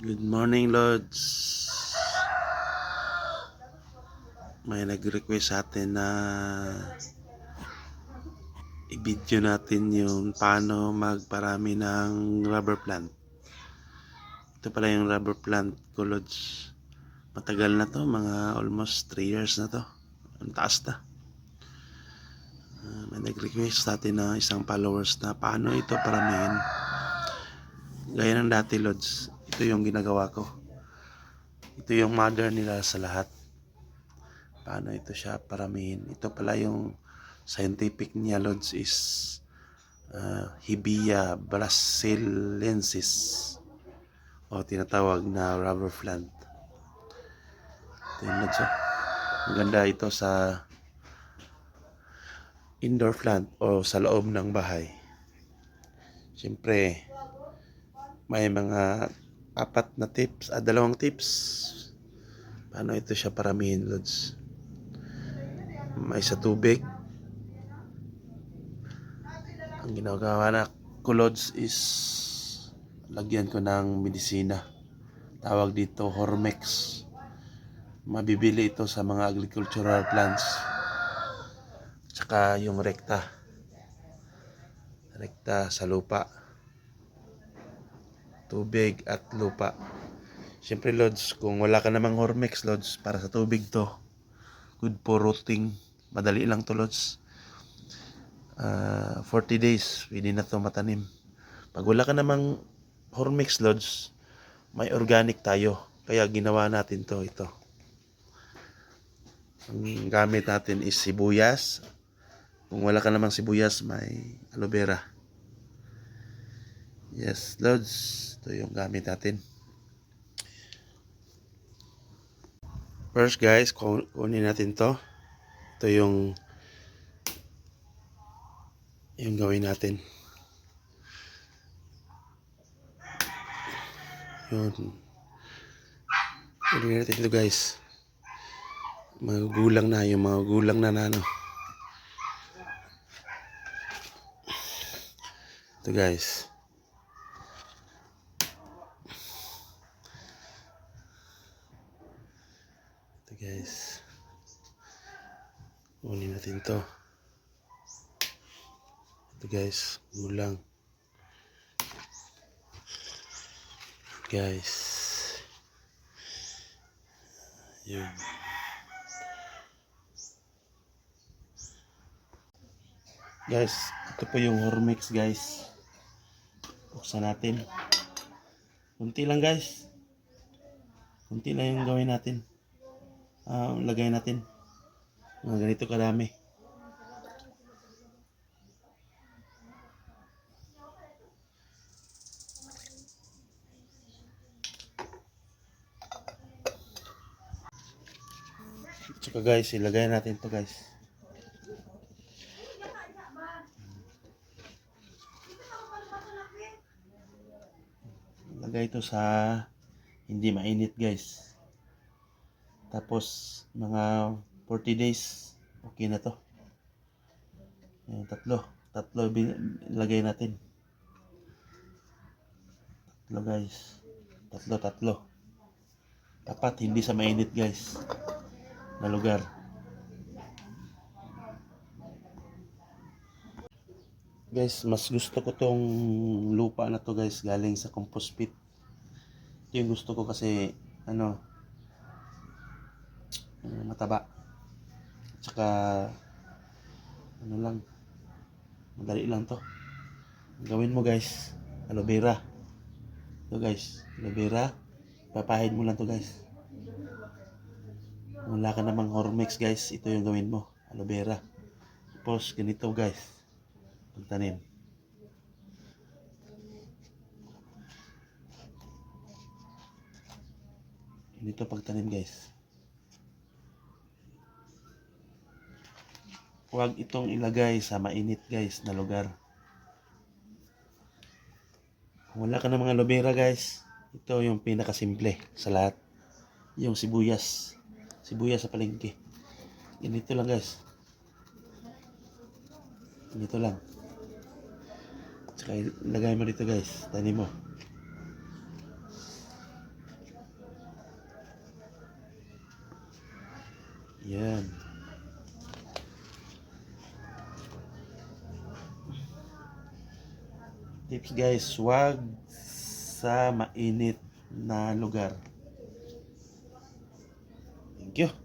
Good morning, Lods. May nag-request sa atin na i-video natin yung paano magparami ng rubber plant. Ito pala yung rubber plant ko, Lods. Matagal na to, mga almost 3 years na to. Ang taas na. May nag-request sa atin na isang followers na paano ito paramihin. Gaya ng dati, Lods. Ito yung ginagawa ko. Ito yung mother nila sa lahat. Paano ito siya paramihin. Ito pala yung scientific niya, Lods, is Hibia brasiliensis o tinatawag na rubber plant. Ito yung Lods. Maganda ito sa indoor plant o sa loob ng bahay. Siyempre, may mga 2 tips paano ito siya paramihin, Lods. May sa tubig. Ang ginagawa na ko, Lods, is lagyan ko ng medisina. Tawag dito Hormex. Mabibili ito sa mga agricultural plants. Tsaka yung rekta sa lupa. Tubig at lupa. Siyempre, Lods, kung wala ka namang Hormex, Lods, para sa tubig to. Good for rooting. Madali lang to, Lods. 40 days, pwede na to matanim. Pag wala ka namang Hormex, Lods, may organic tayo. Kaya ginawa natin to, ito. Ang gamit natin is sibuyas. Kung wala ka namang sibuyas, may aloe vera. Yes, Lods, ito yung gamit natin. First, guys, kunin natin to. Ito yung gawin natin. Yun. Kunin natin ito, guys. Magugulang na, yung mga gulang na ano. Ito, guys. Ito, guys. Kunin natin to. Ito, guys. Gulang. Guys. Yun. Guys, ito po yung Hormex, guys. Buksan natin. Kunti lang, guys. Kunti lang yung gawin natin. Lagay natin. Ganito kadami. Tsaka, guys, ilagay natin to, guys. Lagay ito sa hindi mainit, guys. Tapos mga 40 days okay na to. Yung tatlo ilagay natin. Tatlo, guys. Tatlo. Dapat hindi sa mainit, guys, na lugar. Guys, mas gusto ko tong lupa na to, guys, galing sa compost pit. Ito yung gusto ko kasi mataba. Tsaka lang, madali lang to. Gawin mo, guys, aloe vera. Ito, guys, aloe vera. Papahid mo lang to, guys. Kung wala ka namang Hormex, guys, ito yung gawin mo, aloe vera. Tapos ganito, guys, pagtanim. Ganito pagtanim, guys. Huwag itong ilagay sa mainit, guys, na lugar. Kung wala ka ng mga aloe vera, guys, ito yung pinakasimple sa lahat. Yung sibuyas. Sibuyas sa palengke. Ganito lang, guys. Ganito lang. Tsaka ilagay mo dito, guys. Tanim mo. Yan. Tips guys, wag sa mainit na lugar. Thank you.